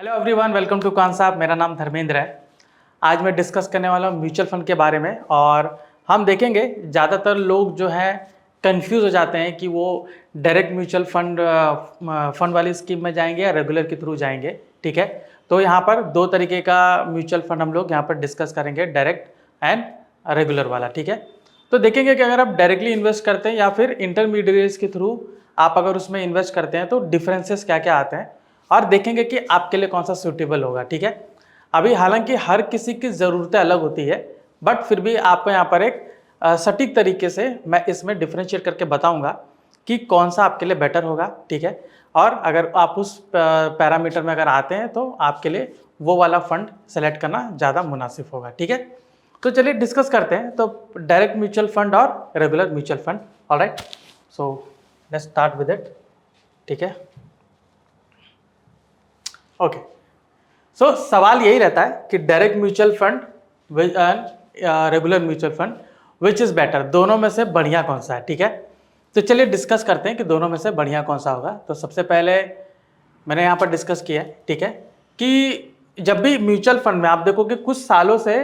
Hello everyone, welcome to कान साहब। मेरा नाम धर्मेंद्र है। आज मैं डिस्कस करने वाला हूँ म्यूचुअल फंड के बारे में। और हम देखेंगे ज़्यादातर लोग जो हैं कंफ्यूज हो जाते हैं कि वो डायरेक्ट म्यूचुअल फंड वाली स्कीम में जाएंगे या रेगुलर के थ्रू जाएंगे। ठीक है, तो यहाँ पर दो तरीके का म्यूचुअल फंड हम लोग यहाँ पर डिस्कस करेंगे, डायरेक्ट एंड रेगुलर वाला। ठीक है, तो देखेंगे कि अगर आप डायरेक्टली इन्वेस्ट करते हैं या फिर इंटरमीडिएट्स के थ्रू आप अगर उसमें इन्वेस्ट करते हैं तो डिफरेंसेस क्या क्या आते हैं और देखेंगे कि आपके लिए कौन सा सूटेबल होगा। ठीक है, अभी हालांकि हर किसी की ज़रूरतें अलग होती है, बट फिर भी आपको यहाँ पर एक सटीक तरीके से मैं इसमें डिफ्रेंशिएट करके बताऊंगा कि कौन सा आपके लिए बेटर होगा। ठीक है, और अगर आप उस पैरामीटर में अगर आते हैं तो आपके लिए वो वाला फंड सेलेक्ट करना ज़्यादा मुनासिब होगा। ठीक है, तो चलिए डिस्कस करते हैं। तो डायरेक्ट म्यूचुअल फंड और regular mutual fund. Alright, so let's start with it. ठीक है, ओके, सो सवाल यही रहता है कि direct mutual fund and regular mutual fund which is better, दोनों में से बढ़िया कौन सा है। ठीक है, तो चलिए डिस्कस करते हैं कि दोनों में से बढ़िया कौन सा होगा। तो सबसे पहले मैंने यहाँ पर डिस्कस किया है, ठीक है, कि जब भी म्यूचुअल फंड में आप देखोगे कुछ सालों से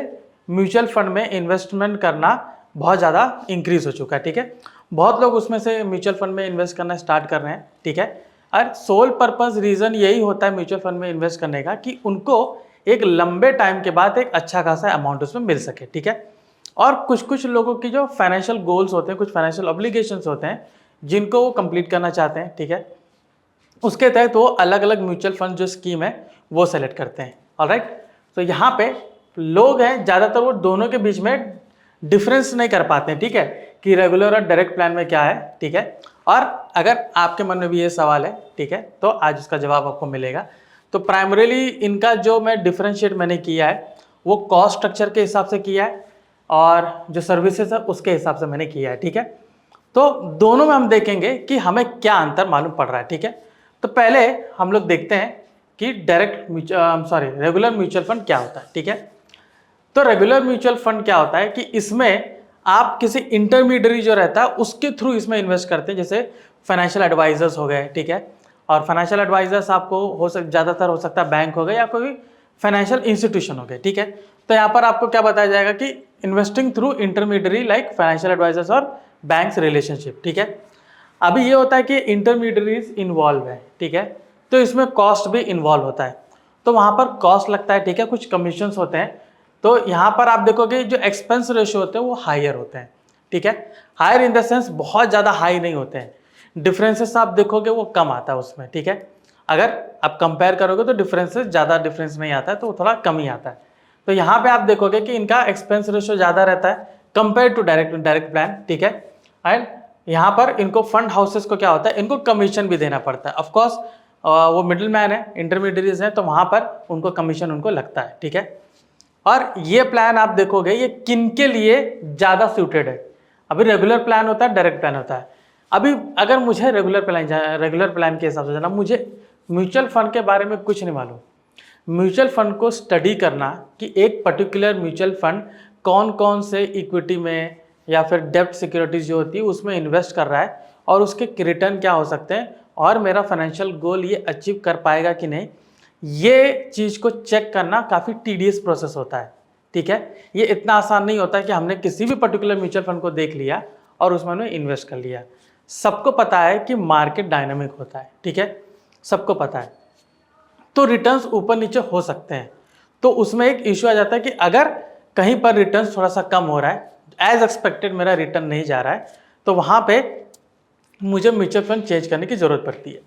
म्यूचुअल फंड में इन्वेस्टमेंट करना बहुत ज़्यादा इंक्रीज हो चुका है। ठीक है, बहुत लोग उसमें से म्यूचुअल फंड में इन्वेस्ट करना स्टार्ट कर रहे हैं। ठीक है, और सोल पर्पस रीज़न यही होता है म्यूचुअल फंड में इन्वेस्ट करने का कि उनको एक लंबे टाइम के बाद एक अच्छा खासा अमाउंट उसमें मिल सके। ठीक है, और कुछ कुछ लोगों की जो फाइनेंशियल गोल्स होते हैं, कुछ फाइनेंशियल ऑब्लिगेशंस होते हैं जिनको वो कंप्लीट करना चाहते हैं। ठीक है, उसके तहत वो अलग अलग म्यूचुअल फंड जो स्कीम है वो सेलेक्ट करते हैं। ऑलराइट, तो यहाँ पे लोग हैं ज़्यादातर वो दोनों के बीच में डिफरेंस नहीं कर पाते हैं। ठीक है, कि रेगुलर और डायरेक्ट प्लान में क्या है। ठीक है, और अगर आपके मन में भी ये सवाल है, ठीक है, तो आज उसका जवाब आपको मिलेगा। तो प्राइमरीली इनका जो मैं डिफरेंशिएट मैंने किया है वो कॉस्ट स्ट्रक्चर के हिसाब से किया है और जो सर्विसेज है उसके हिसाब से मैंने किया है। ठीक है, तो दोनों में हम देखेंगे कि हमें क्या अंतर मालूम पड़ रहा है। ठीक है, तो पहले हम लोग देखते हैं कि रेगुलर म्यूचुअल फंड क्या होता है। ठीक है, तो रेगुलर म्यूचुअल फंड क्या होता है कि इसमें आप किसी इंटरमीडियरी जो रहता है उसके थ्रू इसमें इन्वेस्ट करते हैं, जैसे फाइनेंशियल एडवाइजर्स हो गए। ठीक है, और फाइनेंशियल एडवाइजर्स आपको ज़्यादातर हो सकता है बैंक हो गए या कोई फाइनेंशियल इंस्टीट्यूशन हो गए। ठीक है, तो यहाँ पर आपको क्या बताया जाएगा कि investing through intermediary like financial advisors और बैंक्स रिलेशनशिप। ठीक है, अभी ये होता है कि इंटरमीडियरीज इन्वॉल्व है। ठीक है, तो इसमें कॉस्ट भी इन्वॉल्व होता है, तो वहाँ पर कॉस्ट लगता है। ठीक है, कुछ कमीशंस होते हैं, तो यहाँ पर आप देखोगे जो एक्सपेंस रेशियो होते हैं वो हायर होते हैं। ठीक है, हायर इन द सेंस बहुत ज़्यादा हाई नहीं होते हैं, डिफरेंसेस आप देखोगे वो कम आता है उसमें। ठीक है, अगर आप कंपेयर करोगे तो डिफरेंसेस ज़्यादा डिफरेंस नहीं आता है, तो थोड़ा कम ही आता है। तो यहाँ पे आप देखोगे कि इनका एक्सपेंस रेशियो ज़्यादा रहता है कंपेयर टू डायरेक्ट प्लान। ठीक है, एंड यहाँ पर इनको फंड हाउसेस को क्या होता है, इनको कमीशन भी देना पड़ता है। ऑफकोर्स वो मिडिल मैन है, इंटरमीडिएट्स हैं, तो वहाँ पर उनको कमीशन उनको लगता है। ठीक है, और ये प्लान आप देखोगे ये किन के लिए ज़्यादा सूटेड है। अभी रेगुलर प्लान होता है, डायरेक्ट प्लान होता है। अभी अगर मुझे रेगुलर प्लान के हिसाब से जाना, मुझे म्यूचुअल फंड के बारे में कुछ नहीं मालूम। म्यूचुअल फंड को स्टडी करना कि एक पर्टिकुलर म्यूचुअल फंड कौन कौन से इक्विटी में या फिर डेब्ट सिक्योरिटीज जो होती है उसमें इन्वेस्ट कर रहा है और उसके रिटर्न क्या हो सकते हैं और मेरा फाइनेंशियल गोल ये अचीव कर पाएगा कि नहीं, ये चीज़ को चेक करना काफ़ी टीडियस प्रोसेस होता है। ठीक है, ये इतना आसान नहीं होता कि हमने किसी भी पर्टिकुलर म्यूचुअल फंड को देख लिया और उसमें हमने इन्वेस्ट कर लिया। सबको पता है कि मार्केट डायनामिक होता है। ठीक है, सबको पता है, तो रिटर्न्स ऊपर नीचे हो सकते हैं। तो उसमें एक इशू आ जाता है कि अगर कहीं पर रिटर्न्स थोड़ा सा कम हो रहा है, एज एक्सपेक्टेड मेरा रिटर्न नहीं जा रहा है, तो वहाँ पे मुझे म्यूचुअल फंड चेंज करने की ज़रूरत पड़ती है।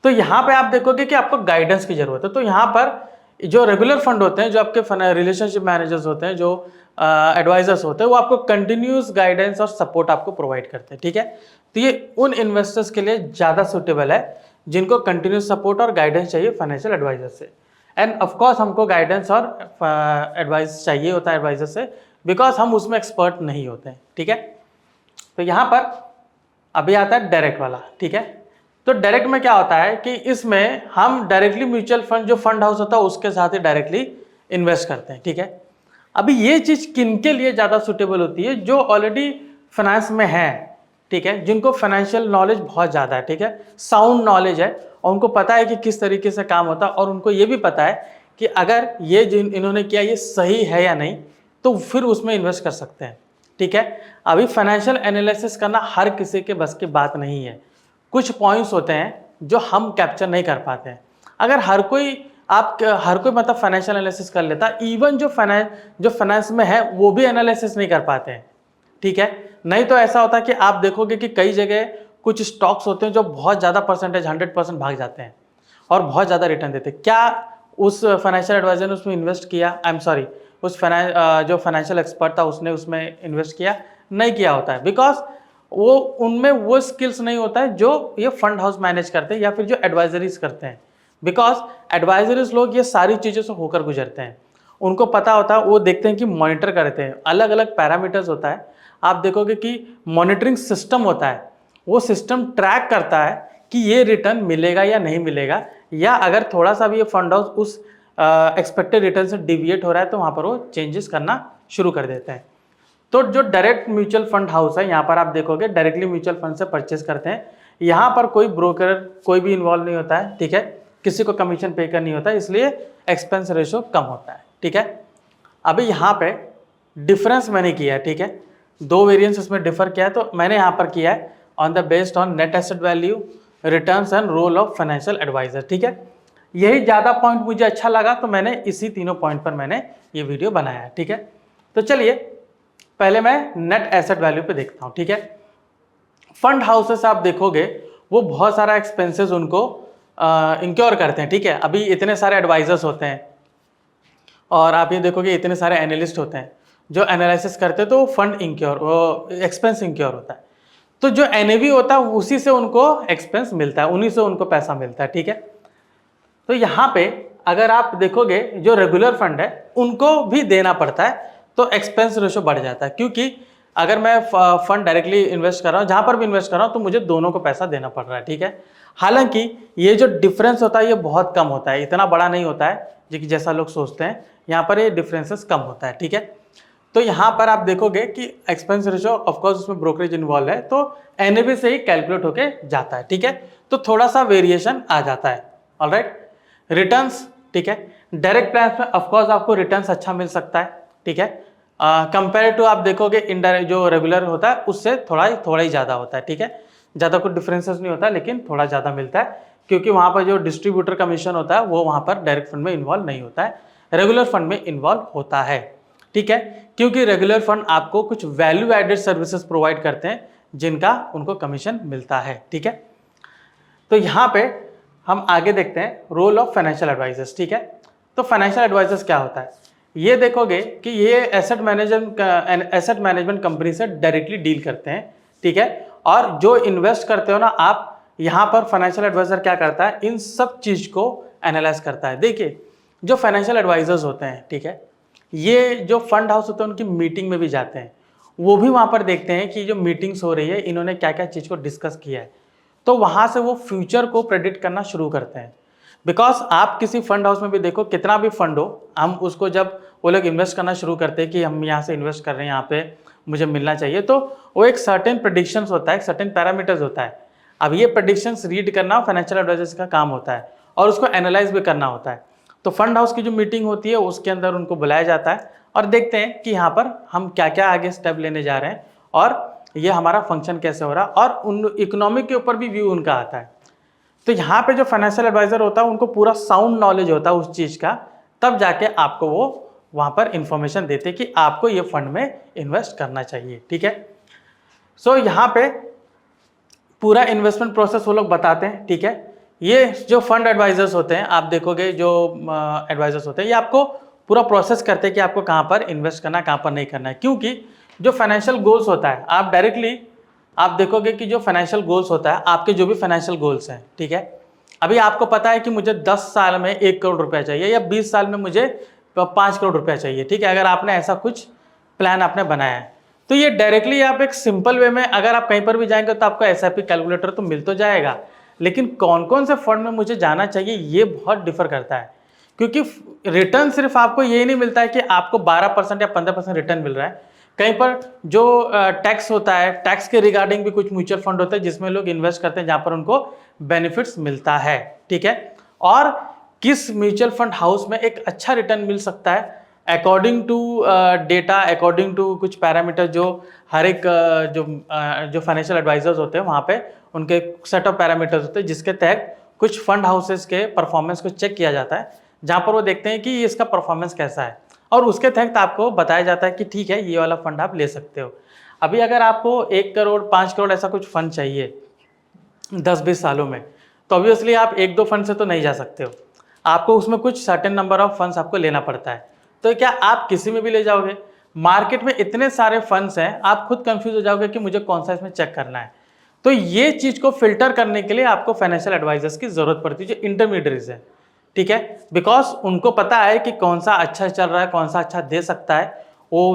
तो यहाँ पे आप देखोगे कि आपको गाइडेंस की ज़रूरत है। तो यहाँ पर जो रेगुलर फंड होते हैं, जो आपके रिलेशनशिप मैनेजर्स होते हैं, जो एडवाइजर्स होते हैं, वो आपको कंटिन्यूस गाइडेंस और सपोर्ट आपको प्रोवाइड करते हैं। ठीक है, तो ये उन इन्वेस्टर्स के लिए ज़्यादा सूटेबल है जिनको कंटिन्यूस सपोर्ट और गाइडेंस चाहिए फाइनेंशियल एडवाइजर से। एंड ऑफकोर्स हमको गाइडेंस और एडवाइस चाहिए होता है एडवाइजर से, बिकॉज हम उसमें एक्सपर्ट नहीं होते हैं। ठीक है, तो यहाँ पर अभी आता है डायरेक्ट वाला। ठीक है, तो डायरेक्ट में क्या होता है कि इसमें हम डायरेक्टली म्यूचुअल फंड जो फंड हाउस होता है उसके साथ ही डायरेक्टली इन्वेस्ट करते हैं। ठीक है, अभी ये चीज़ किन के लिए ज़्यादा सुटेबल होती है, जो ऑलरेडी फाइनेंस में है। ठीक है, जिनको फाइनेंशियल नॉलेज बहुत ज़्यादा है, ठीक है, साउंड नॉलेज है और उनको पता है कि किस तरीके से काम होता है और उनको ये भी पता है कि अगर ये जिन इन्होंने किया ये सही है या नहीं, तो फिर उसमें इन्वेस्ट कर सकते हैं। ठीक है, अभी फाइनेंशियल एनालिसिस करना हर किसी के बस की बात नहीं है। कुछ पॉइंट्स होते हैं जो हम कैप्चर नहीं कर पाते हैं। अगर हर कोई मतलब फाइनेंशियल एनालिसिस कर लेता, इवन जो फाइनेंस में है वो भी एनालिसिस नहीं कर पाते हैं। ठीक है, नहीं तो ऐसा होता है कि आप देखोगे कि कई जगह कुछ स्टॉक्स होते हैं जो बहुत ज़्यादा परसेंटेज 100% भाग जाते हैं और बहुत ज़्यादा रिटर्न देते हैं। क्या उस फाइनेंशियल एडवाइजर ने उसमें इन्वेस्ट किया? आई एम सॉरी, उस जो फाइनेंशियल एक्सपर्ट था उसने उसमें इन्वेस्ट किया? नहीं किया होता है, बिकॉज वो उनमें वो स्किल्स नहीं होता है जो ये फंड हाउस मैनेज करते हैं या फिर जो एडवाइजरीज करते हैं। बिकॉज एडवाइजरीज लोग ये सारी चीज़ों से होकर गुजरते हैं, उनको पता होता है, वो देखते हैं कि मॉनिटर करते हैं, अलग अलग पैरामीटर्स होता है। आप देखोगे कि मॉनिटरिंग सिस्टम होता है, वो सिस्टम ट्रैक करता है कि ये रिटर्न मिलेगा या नहीं मिलेगा, या अगर थोड़ा सा भी ये फंड हाउस उस एक्सपेक्टेड रिटर्न से डिविएट हो रहा है तो वहाँ पर वो चेंजेस करना शुरू कर देते हैं। तो जो डायरेक्ट म्यूचुअल फंड हाउस है, यहाँ पर आप देखोगे डायरेक्टली म्यूचुअल फंड से परचेस करते हैं। यहाँ पर कोई ब्रोकर कोई भी इन्वॉल्व नहीं होता है, ठीक है, किसी को कमीशन पे करनी होता है, इसलिए एक्सपेंस रेशो कम होता है। ठीक है, अभी यहाँ पे डिफरेंस मैंने किया है, ठीक है, दो वेरिएंस इसमें डिफर किया है, तो मैंने यहाँ पर किया है on the based on net asset value, returns and role of financial advisor. ठीक है, यही ज़्यादा पॉइंट मुझे अच्छा लगा तो मैंने इसी तीनों पॉइंट पर मैंने ये वीडियो बनाया है। ठीक है, तो चलिए पहले मैं नेट एसेट वैल्यू पे देखता हूँ। ठीक है, फंड हाउसेस आप देखोगे वो बहुत सारा एक्सपेंसेस उनको इंक्योर करते हैं। ठीक है, अभी इतने सारे एडवाइजर्स होते हैं और आप ये देखोगे इतने सारे एनालिस्ट होते हैं जो एनालिसिस करते हैं, तो फंड इंक्योर, वो एक्सपेंस इंक्योर होता है। तो जो एनएवी होता है उसी से उनको एक्सपेंस मिलता है, उन्हीं से उनको पैसा मिलता है। ठीक है, तो यहाँ पे अगर आप देखोगे जो रेगुलर फंड है उनको भी देना पड़ता है, तो एक्सपेंस रेशो बढ़ जाता है, क्योंकि अगर मैं फंड डायरेक्टली इन्वेस्ट कर रहा हूँ, जहाँ पर भी इन्वेस्ट कर रहा हूँ, तो मुझे दोनों को पैसा देना पड़ रहा है। ठीक है, हालांकि ये जो डिफरेंस होता है ये बहुत कम होता है, इतना बड़ा नहीं होता है जो जैसा लोग सोचते हैं, यहाँ पर ये डिफरेंसेस कम होता है। ठीक है, तो यहाँ पर आप देखोगे कि एक्सपेंस रेशो ऑफकोर्स उसमें ब्रोकरेज इन्वॉल्व है, तो एनएवी से ही कैलकुलेट होके जाता है। ठीक है, तो थोड़ा सा वेरिएशन आ जाता है। ऑलराइट, रिटर्न्स, ठीक है, डायरेक्ट प्लान में ऑफकोर्स आपको रिटर्न्स अच्छा मिल सकता है। ठीक है, कंपेयर टू आप देखोगे इनडायरेक्ट जो रेगुलर होता है उससे थोड़ा ही ज़्यादा होता है। ठीक है, ज़्यादा कुछ डिफरेंसेस नहीं होता, लेकिन थोड़ा ज़्यादा मिलता है, क्योंकि वहाँ पर जो डिस्ट्रीब्यूटर कमीशन होता है वो वहाँ पर डायरेक्ट फंड में इन्वॉल्व नहीं होता है, रेगुलर फंड में इन्वॉल्व होता है। ठीक है, क्योंकि रेगुलर फंड आपको कुछ वैल्यू एडेड सर्विसेज प्रोवाइड करते हैं जिनका उनको कमीशन मिलता है। ठीक है, तो यहाँ पे हम आगे देखते हैं रोल ऑफ फाइनेंशियल एडवाइजर्स। ठीक है, तो फाइनेंशियल एडवाइजर्स क्या होता है, ये देखोगे कि ये एसेट मैनेजमेंट कंपनी से डायरेक्टली डील करते हैं। ठीक है, और जो इन्वेस्ट करते हो ना आप, यहाँ पर फाइनेंशियल एडवाइजर क्या करता है, इन सब चीज़ को एनालाइज करता है। देखिए जो फाइनेंशियल एडवाइजर्स होते हैं, ठीक है, ये जो फंड हाउस होते हैं उनकी मीटिंग में भी जाते हैं, वो भी वहाँ पर देखते हैं कि जो मीटिंग्स हो रही है इन्होंने क्या क्या चीज़ को डिस्कस किया है, तो वहाँ से वो फ्यूचर को प्रेडिक्ट करना शुरू करते हैं। बिकॉज आप किसी फंड हाउस में भी देखो, कितना भी फंड हो, हम उसको जब वो लोग इन्वेस्ट करना शुरू करते हैं कि हम यहाँ से इन्वेस्ट कर रहे हैं, यहाँ पे मुझे मिलना चाहिए, तो वो एक सर्टेन प्रेडिक्शंस होता है, एक सर्टेन पैरामीटर्स होता है। अब ये प्रेडिक्शंस रीड करना फाइनेंशियल एडवाइजर्स का काम होता है और उसको एनालाइज भी करना होता है। तो फंड हाउस की जो मीटिंग होती है उसके अंदर उनको बुलाया जाता है और देखते हैं कि यहाँ पर हम क्या क्या आगे स्टेप लेने जा रहे हैं और ये हमारा फंक्शन कैसे हो रहा है, और उन इकोनॉमिक के ऊपर भी व्यू उनका आता है। तो यहाँ पे जो फाइनेंशियल एडवाइजर होता है उनको पूरा साउंड नॉलेज होता है उस चीज़ का, तब जाके आपको वो वहाँ पर इंफॉर्मेशन देते हैं कि आपको ये फंड में इन्वेस्ट करना चाहिए। ठीक है, सो यहाँ पे पूरा इन्वेस्टमेंट प्रोसेस वो लोग बताते हैं। ठीक है, ये जो फंड एडवाइजर्स होते हैं, आप देखोगे जो एडवाइजर्स होते हैं ये आपको पूरा प्रोसेस करते हैं कि आपको कहाँ पर इन्वेस्ट करना है, कहाँ पर नहीं करना है, क्योंकि जो फाइनेंशियल गोल्स होता है, आप डायरेक्टली आप देखोगे कि जो फाइनेंशियल गोल्स होता है, आपके जो भी फाइनेंशियल गोल्स हैं, ठीक है, अभी आपको पता है कि मुझे 10 साल में 1 करोड़ रुपया चाहिए या 20 साल में मुझे 5 करोड़ रुपया चाहिए। ठीक है, अगर आपने ऐसा कुछ प्लान आपने बनाया है, तो ये डायरेक्टली आप एक सिंपल वे में अगर आप कहीं पर भी जाएंगे तो आपको SIP कैलकुलेटर तो मिल तो जाएगा, लेकिन कौन कौन से फंड में मुझे जाना चाहिए ये बहुत डिफर करता है, क्योंकि रिटर्न सिर्फ आपको ये नहीं मिलता है कि आपको 12% या 15% रिटर्न मिल रहा है, कहीं पर जो टैक्स होता है, टैक्स के रिगार्डिंग भी कुछ म्यूचुअल फंड होते हैं जिसमें लोग इन्वेस्ट करते हैं जहां पर उनको बेनिफिट्स मिलता है, ठीक है। और किस म्यूचुअल फंड हाउस में एक अच्छा रिटर्न मिल सकता है according to data, according to कुछ पैरामीटर जो हर एक जो फाइनेंशियल एडवाइजर्स होते हैं वहाँ पे उनके सेट ऑफ पैरामीटर्स होते हैं जिसके तहत कुछ फंड हाउसेस के परफॉर्मेंस को चेक किया जाता है, जहाँ पर वो देखते हैं कि इसका परफॉर्मेंस कैसा है और उसके तहत आपको बताया जाता है कि ठीक है ये वाला फंड आप ले सकते हो। अभी अगर आपको 1 करोड़ 5 करोड़ ऐसा कुछ फंड चाहिए 10-20 सालों में, तो ऑब्वियसली आप 1-2 फंड से तो नहीं जा सकते हो, आपको उसमें कुछ सर्टेन नंबर ऑफ फंड्स आपको लेना पड़ता है। तो क्या आप किसी में भी ले जाओगे? मार्केट में इतने सारे फंड्स हैं, आप खुद कंफ्यूज हो जाओगे कि मुझे कौन सा इसमें चेक करना है। तो ये चीज़ को फिल्टर करने के लिए आपको फाइनेंशियल एडवाइजर्स की ज़रूरत पड़ती है जो इंटरमीडिएट्स हैं, ठीक है। बिकॉज उनको पता है कि कौन सा अच्छा चल रहा है, कौन सा अच्छा दे सकता है, वो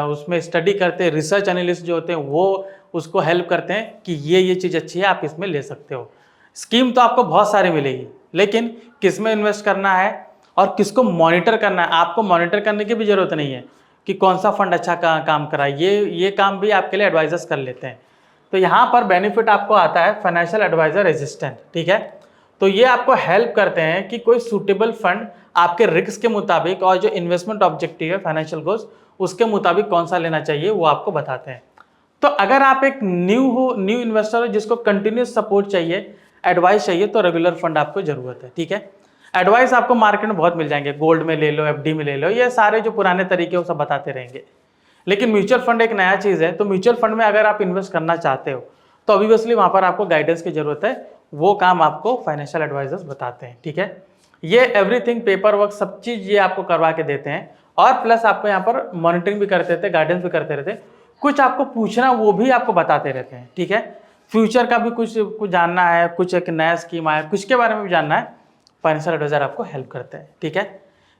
उसमें स्टडी करते हैं, रिसर्च एनालिस्ट जो होते हैं वो उसको हेल्प करते हैं कि ये चीज़ अच्छी है, आप इसमें ले सकते हो। स्कीम तो आपको बहुत सारी मिलेगी, लेकिन किस में इन्वेस्ट करना है और किसको मॉनिटर करना है, आपको मॉनिटर करने की भी ज़रूरत नहीं है कि कौन सा फंड अच्छा काम कर रहा है, ये काम भी आपके लिए एडवाइजर्स कर लेते हैं। तो यहाँ पर बेनिफिट आपको आता है फाइनेंशियल एडवाइजर असिस्टेंट, ठीक है। तो ये आपको हेल्प करते हैं कि कोई सूटेबल फंड आपके रिस्क के मुताबिक और जो इन्वेस्टमेंट ऑब्जेक्टिव है फाइनेंशियल गोल्स उसके मुताबिक कौन सा लेना चाहिए वो आपको बताते हैं। तो अगर आप एक न्यू इन्वेस्टर हो जिसको कंटिन्यूस सपोर्ट चाहिए, एडवाइस चाहिए, तो रेगुलर फंड आपको जरूरत है, ठीक है। एडवाइस आपको मार्केट में बहुत मिल जाएंगे, गोल्ड में ले लो, एफडी में ले लो, ये सारे जो पुराने तरीके वो सब बताते रहेंगे। लेकिन म्यूचुअल फंड एक नया चीज़ है, तो म्यूचुअल फंड में अगर आप इन्वेस्ट करना चाहते हो तो ऑब्वियसली वहाँ पर आपको गाइडेंस की जरूरत है, वो काम आपको फाइनेंशियल एडवाइजर्स बताते हैं, ठीक है। ये एवरीथिंग पेपर वर्क सब चीज़ ये आपको करवा के देते हैं और प्लस आपको यहाँ पर मॉनिटरिंग भी करते रहते हैं, गाइडेंस भी करते रहते हैं, कुछ आपको पूछना वो भी आपको बताते रहते हैं, ठीक है। फ्यूचर का भी कुछ जानना है, कुछ एक नया स्कीम आया, कुछ के बारे में भी जानना है, फाइनेंशियल एडवाइजर आपको हेल्प करते हैं, ठीक है।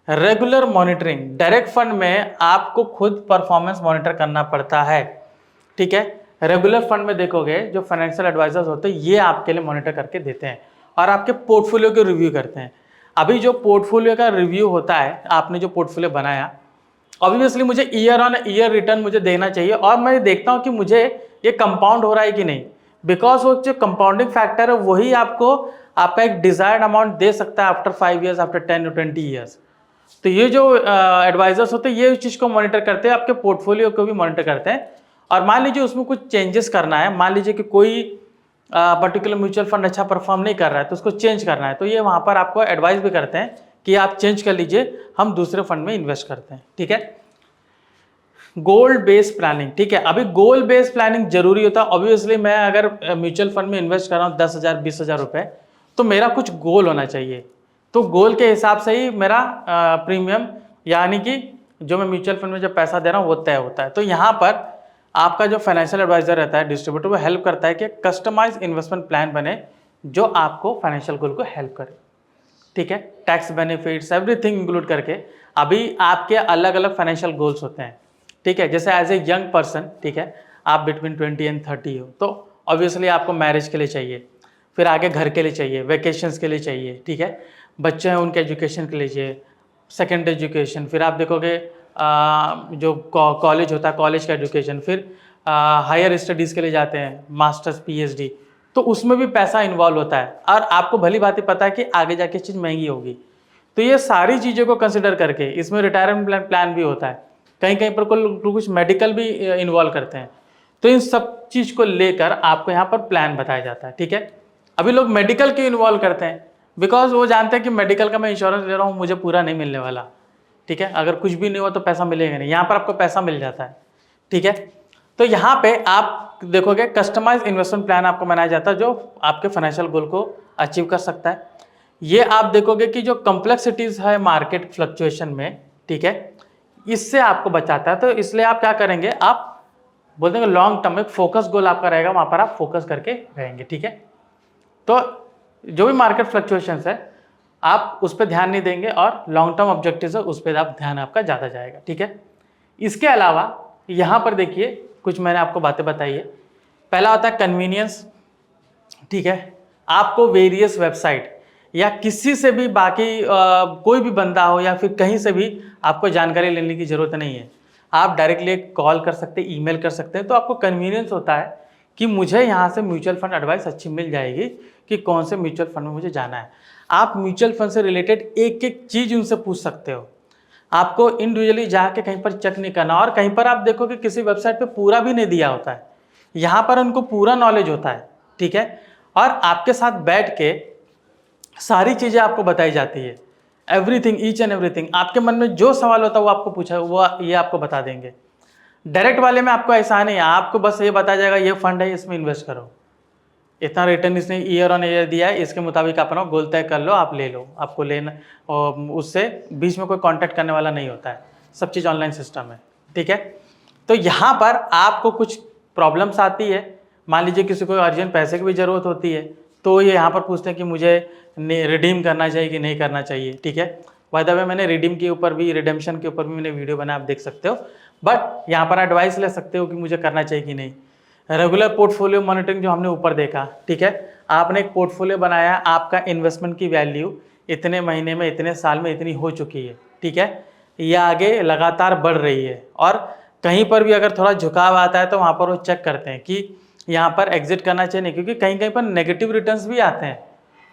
रेगुलर मॉनिटरिंग, डायरेक्ट फंड में आपको खुद परफॉर्मेंस मॉनिटर करना पड़ता है, ठीक है। रेगुलर फंड में देखोगे जो फाइनेंशियल एडवाइजर्स होते हैं ये आपके लिए मॉनिटर करके देते हैं और आपके पोर्टफोलियो के रिव्यू करते हैं। अभी जो पोर्टफोलियो का रिव्यू होता है, आपने जो पोर्टफोलियो बनाया, ऑब्वियसली मुझे ईयर ऑन ईयर रिटर्न मुझे देना चाहिए और मैं देखता हूँ कि मुझे ये कंपाउंड हो रहा है कि नहीं, बिकॉज वो जो कंपाउंडिंग फैक्टर है वही आपको आपका एक डिजायर्ड अमाउंट दे सकता है after 5 years, after 10 or 20 years. तो ये जो एडवाइजर्स होते हैं ये चीज़ को मॉनिटर करते हैं, आपके पोर्टफोलियो को भी मॉनिटर करते हैं। और मान लीजिए उसमें कुछ चेंजेस करना है, मान लीजिए कि कोई पर्टिकुलर म्यूचुअल फंड अच्छा परफॉर्म नहीं कर रहा है तो उसको चेंज करना है, तो ये वहाँ पर आपको एडवाइस भी करते हैं कि आप चेंज कर लीजिए, हम दूसरे फंड में इन्वेस्ट करते हैं, ठीक है। गोल बेस्ड प्लानिंग, ठीक है। अभी गोल बेस्ड प्लानिंग जरूरी होता है। ऑब्वियसली मैं अगर म्यूचुअल फंड में इन्वेस्ट कर रहा हूँ 10,000 20,000 रुपये, तो मेरा कुछ गोल होना चाहिए, तो गोल के हिसाब से ही मेरा प्रीमियम यानी कि जो मैं म्यूचुअल फंड में जब पैसा दे रहा हूँ वो तय होता है। तो यहाँ पर आपका जो फाइनेंशियल एडवाइजर रहता है, डिस्ट्रीब्यूटर, वो हेल्प करता है कि कस्टमाइज इन्वेस्टमेंट प्लान बने जो आपको फाइनेंशियल गोल को हेल्प करे, ठीक है। टैक्स बेनिफिट्स एवरीथिंग इंक्लूड करके। अभी आपके अलग अलग फाइनेंशियल गोल्स होते हैं, ठीक है। जैसे एज ए यंग पर्सन, ठीक है, आप बिटवीन 20 and 30 हो, तो ऑब्वियसली आपको मैरिज के लिए चाहिए, फिर आगे घर के लिए चाहिए, वेकेशंस के लिए चाहिए, ठीक है। बच्चे हैं उनके एजुकेशन के लिए चाहिए, सेकेंड एजुकेशन, फिर आप देखोगे जो कॉलेज होता है कॉलेज का एजुकेशन, फिर हायर स्टडीज़ के लिए जाते हैं, मास्टर्स पीएचडी, तो उसमें भी पैसा इन्वॉल्व होता है और आपको भली बात पता है कि आगे जाके चीज़ महंगी होगी। तो ये सारी चीज़ों को कंसिडर करके इसमें रिटायरमेंट प्लान भी होता है, कहीं कहीं पर कुछ मेडिकल भी इन्वॉल्व करते हैं। तो इन सब चीज़ को लेकर आपको यहाँ पर प्लान बताया जाता है, ठीक है। अभी लोग मेडिकल के इन्वॉल्व करते हैं बिकॉज वो जानते हैं कि मेडिकल का मैं इंश्योरेंस ले रहा हूँ, मुझे पूरा नहीं मिलने वाला, ठीक है, अगर कुछ भी नहीं हुआ तो पैसा मिलेगा नहीं। यहाँ पर आपको पैसा मिल जाता है, ठीक है। तो यहाँ पे आप देखोगे कस्टमाइज इन्वेस्टमेंट प्लान आपको बनाया जाता है जो आपके फाइनेंशियल गोल को अचीव कर सकता है। ये आप देखोगे कि जो कॉम्प्लेक्सिटीज़ है मार्केट फ्लक्चुएशन में, ठीक है, इससे आपको बचाता है। तो इसलिए आप क्या करेंगे, आप बोल देंगे लॉन्ग टर्म एक फोकस गोल आपका रहेगा, वहाँ पर आप फोकस करके रहेंगे, ठीक है। तो जो भी मार्केट फ्लक्चुएशंस है आप उस पर ध्यान नहीं देंगे और लॉन्ग टर्म ऑब्जेक्टिव्स है उस पर आप ध्यान आपका ज़्यादा जाएगा, ठीक है। इसके अलावा यहाँ पर देखिए कुछ मैंने आपको बातें बताई है। पहला होता है कन्वीनियंस, ठीक है। आपको वेरियस वेबसाइट या किसी से भी बाकी कोई भी बंदा हो या फिर कहीं से भी आपको जानकारी लेने की ज़रूरत नहीं है। आप डायरेक्टली कॉल कर सकते हैं, ईमेल कर सकते हैं, तो आपको कन्वीनियंस होता है कि मुझे यहाँ से म्यूचुअल फंड एडवाइस अच्छी मिल जाएगी कि कौन से म्यूचुअल फंड में मुझे जाना है। आप म्यूचुअल फंड से रिलेटेड एक एक चीज़ उनसे पूछ सकते हो, आपको इंडिविजुअली जाके कहीं पर चेक नहीं करना। और कहीं पर आप देखो कि किसी वेबसाइट पे पूरा भी नहीं दिया होता है, यहाँ पर उनको पूरा नॉलेज होता है, ठीक है। और आपके साथ बैठ के सारी चीज़ें आपको बताई जाती है, एवरीथिंग, ईच एंड एवरीथिंग। आपके मन में जो सवाल होता है वो आपको पूछा, वो ये आपको बता देंगे। डायरेक्ट वाले में आपको ऐसा नहीं है, आपको बस ये बताया जाएगा ये फंड है, इसमें इन्वेस्ट करो, इतना रिटर्न इसने ईयर ऑन ईयर दिया है, इसके मुताबिक अपना गोल तय कर लो, आप ले लो, आपको लेना। और उससे बीच में कोई कांटेक्ट करने वाला नहीं होता है, सब चीज़ ऑनलाइन सिस्टम है, ठीक है। तो यहाँ पर आपको कुछ प्रॉब्लम्स आती है, मान लीजिए किसी को अर्जेंट पैसे की भी ज़रूरत होती है, तो ये यहाँ पर पूछते हैं कि मुझे रिडीम करना चाहिए कि नहीं करना चाहिए, ठीक है। बाय द वे मैंने रिडीम के ऊपर भी, रिडेम्पशन के ऊपर भी मैंने वीडियो बनाया, आप देख सकते हो। बट यहाँ पर एडवाइस ले सकते हो कि मुझे करना चाहिए कि नहीं। रेगुलर पोर्टफोलियो मॉनिटरिंग जो हमने ऊपर देखा, ठीक है, आपने एक पोर्टफोलियो बनाया, आपका इन्वेस्टमेंट की वैल्यू इतने महीने में, इतने साल में इतनी हो चुकी है, ठीक है, ये आगे लगातार बढ़ रही है। और कहीं पर भी अगर थोड़ा झुकाव आता है तो वहाँ पर वो चेक करते हैं कि यहाँ पर एग्जिट करना चाहिए नहीं, क्योंकि कहीं कहीं पर नेगेटिव रिटर्न्स भी आते हैं,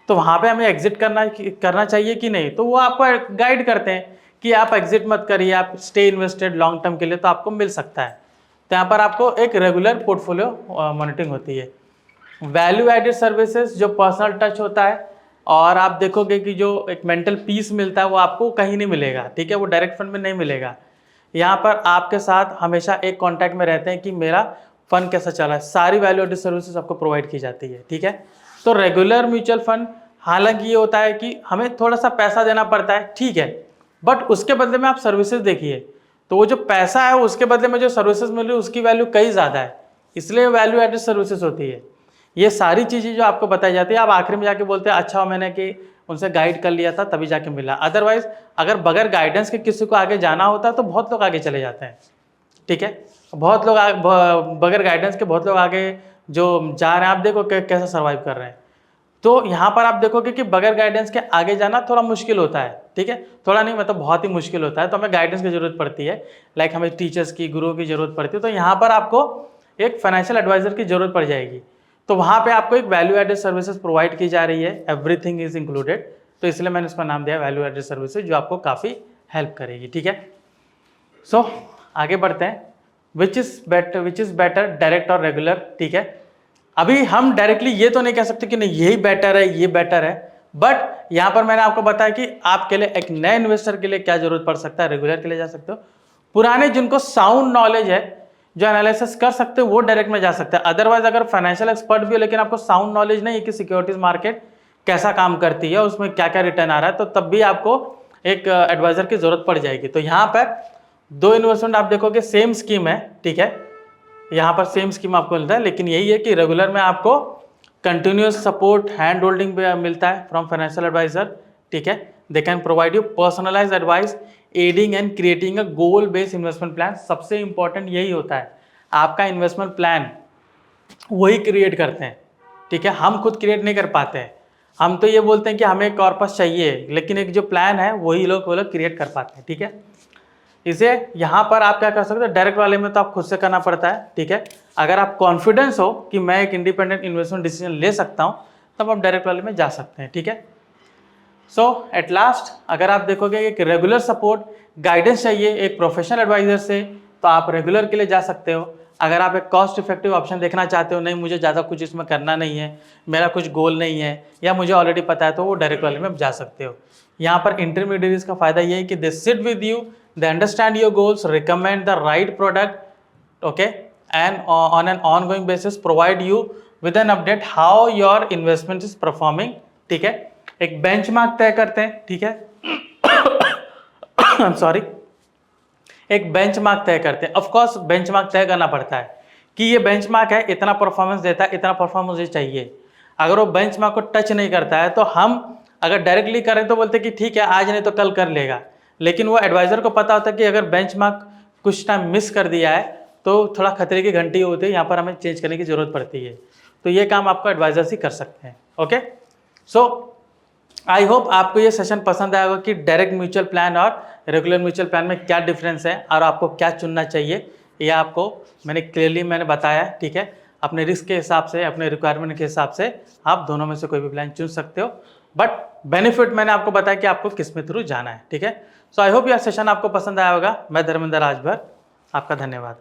तो वहाँ पे हमें एग्जिट करना चाहिए कि नहीं, तो वो आपको गाइड करते हैं कि आप एग्जिट मत करिए, आप स्टे इन्वेस्टेड लॉन्ग टर्म के लिए, तो आपको मिल सकता है। तो यहाँ पर आपको एक रेगुलर पोर्टफोलियो मॉनिटरिंग होती है। वैल्यू एडेड सर्विसेज जो पर्सनल टच होता है, और आप देखोगे कि जो एक मेंटल पीस मिलता है वो आपको कहीं नहीं मिलेगा, ठीक है, वो डायरेक्ट फंड में नहीं मिलेगा। यहाँ पर आपके साथ हमेशा एक कांटेक्ट में रहते हैं कि मेरा फंड कैसा चला है, सारी वैल्यू एडेड सर्विसेज आपको प्रोवाइड की जाती है, ठीक है। तो रेगुलर म्यूचुअल फंड, हालांकि ये होता है कि हमें थोड़ा सा पैसा देना पड़ता है, ठीक है, बट उसके बदले में आप सर्विसेज देखिए, तो वो जो पैसा है उसके बदले में जो सर्विसेज मिल रही है उसकी वैल्यू कई ज़्यादा है, इसलिए वैल्यू एडेड सर्विसेज होती है। ये सारी चीज़ें जो आपको बताई जाती है, आप आखिर में जाके बोलते हैं अच्छा मैंने कि उनसे गाइड कर लिया था तभी जाके मिला। अदरवाइज अगर बगैर गाइडेंस के किसी को आगे जाना होता है तो बहुत लोग आगे चले जाते हैं, ठीक है, बहुत लोग बगैर गाइडेंस के बहुत लोग आगे जो जा रहे हैं, आप देखो कैसे सर्वाइव कर रहे हैं। तो यहाँ पर आप देखोगे कि बगैर गाइडेंस के आगे जाना थोड़ा मुश्किल होता है, ठीक है, थोड़ा नहीं मतलब बहुत ही मुश्किल होता है, तो हमें गाइडेंस की जरूरत पड़ती है, लाइक हमें टीचर्स की, गुरुओं की जरूरत पड़ती है। तो यहाँ पर आपको एक फाइनेंशियल एडवाइजर की जरूरत पड़ जाएगी, तो वहाँ पे आपको एक वैल्यू एडेड सर्विसेज प्रोवाइड की जा रही है, एवरीथिंग इज इंक्लूडेड, तो इसलिए मैंने इसका नाम दिया वैल्यू एडेड सर्विसेज, जो आपको काफ़ी हेल्प करेगी, ठीक है। सो आगे बढ़ते हैं, विच इज़ बेटर डायरेक्ट और रेगुलर, ठीक है। अभी हम डायरेक्टली ये तो नहीं कह सकते कि नहीं यही बेटर है, ये बेटर है, बट यहाँ पर मैंने आपको बताया कि आपके लिए, एक नए इन्वेस्टर के लिए क्या जरूरत पड़ सकता है, रेगुलर के लिए जा सकते हो, पुराने जिनको साउंड नॉलेज है, जो एनालिसिस कर सकते हो, वो डायरेक्ट में जा सकते हैं। अदरवाइज अगर फाइनेंशियल एक्सपर्ट भी हो लेकिन आपको साउंड नॉलेज नहीं है कि सिक्योरिटीज मार्केट कैसा काम करती है, उसमें क्या क्या रिटर्न आ रहा है, तो तब भी आपको एक एडवाइजर की जरूरत पड़ जाएगी। तो यहाँ पर दो इन्वेस्टमेंट आप देखोगे सेम स्कीम है, ठीक है, यहाँ पर सेम स्कीम आपको मिलता है, लेकिन यही है कि रेगुलर में आपको कंटिन्यूस सपोर्ट, हैंड होल्डिंग मिलता है फ्रॉम फाइनेंशियल एडवाइजर, ठीक है। They can provide you personalised advice, adding and creating a goal based investment plan. सबसे इंपॉर्टेंट यही होता है, आपका इन्वेस्टमेंट प्लान वही क्रिएट करते हैं, ठीक है, हम खुद क्रिएट नहीं कर पाते हैं। हम तो ये बोलते हैं कि हमें एक कॉर्पस चाहिए, लेकिन एक जो प्लान है वही वो लोग क्रिएट कर पाते हैं, ठीक है। इसे यहाँ पर आप क्या कर सकते हो, डायरेक्ट वाले में तो आप खुद से करना पड़ता है, ठीक है। अगर आप कॉन्फिडेंस हो कि मैं एक इंडिपेंडेंट इन्वेस्टमेंट डिसीजन ले सकता हूँ, तब आप डायरेक्ट वाले में जा सकते हैं, ठीक है। सो एट लास्ट अगर आप देखोगे एक रेगुलर सपोर्ट, गाइडेंस चाहिए एक प्रोफेशनल एडवाइजर से, तो आप रेगुलर के लिए जा सकते हो। अगर आप एक कॉस्ट इफेक्टिव ऑप्शन देखना चाहते हो, नहीं मुझे ज़्यादा कुछ इसमें करना नहीं है, मेरा कुछ गोल नहीं है, या मुझे ऑलरेडी पता है, तो वो डायरेक्ट वाले में आप जा सकते हो। यहाँ पर इंटरमीडिएट्स का फायदा ये है कि they sit with you, they understand your goals, recommend the right product, okay, and on an ongoing basis provide you with an update how your investment is performing, ठीक है। एक बेंचमार्क तय करते हैं, ठीक है, I'm sorry, एक benchmark तय करते हैं। ऑफ कोर्स बेंचमार्क तय करना पड़ता है कि ये बेंचमार्क है, इतना परफॉर्मेंस देता है, इतना परफॉर्मेंस मुझे चाहिए। अगर वो बेंचमार्क को टच नहीं करता है तो हम अगर डायरेक्टली करें तो बोलते हैं कि ठीक है आज नहीं तो कल कर लेगा, लेकिन वो एडवाइज़र को पता होता है कि अगर बेंचमार्क कुछ टाइम मिस कर दिया है तो थोड़ा खतरे की घंटी होती है, यहाँ पर हमें चेंज करने की ज़रूरत पड़ती है। तो ये काम आपको एडवाइज़र ही कर सकते हैं, ओके। सो आई होप आपको ये सेशन पसंद आया होगा कि डायरेक्ट म्यूचुअल प्लान और रेगुलर म्यूचुअल प्लान में क्या डिफरेंस है और आपको क्या चुनना चाहिए, ये आपको मैंने बताया, ठीक है। अपने रिस्क के हिसाब से, अपने रिक्वायरमेंट के हिसाब से आप दोनों में से कोई भी प्लान चुन सकते हो, बट बेनिफिट मैंने आपको बताया कि आपको किस में थ्रू जाना है, ठीक है। सो आई होप यह सेशन आपको पसंद आया होगा। मैं धर्मेंद्र राजभर, आपका धन्यवाद।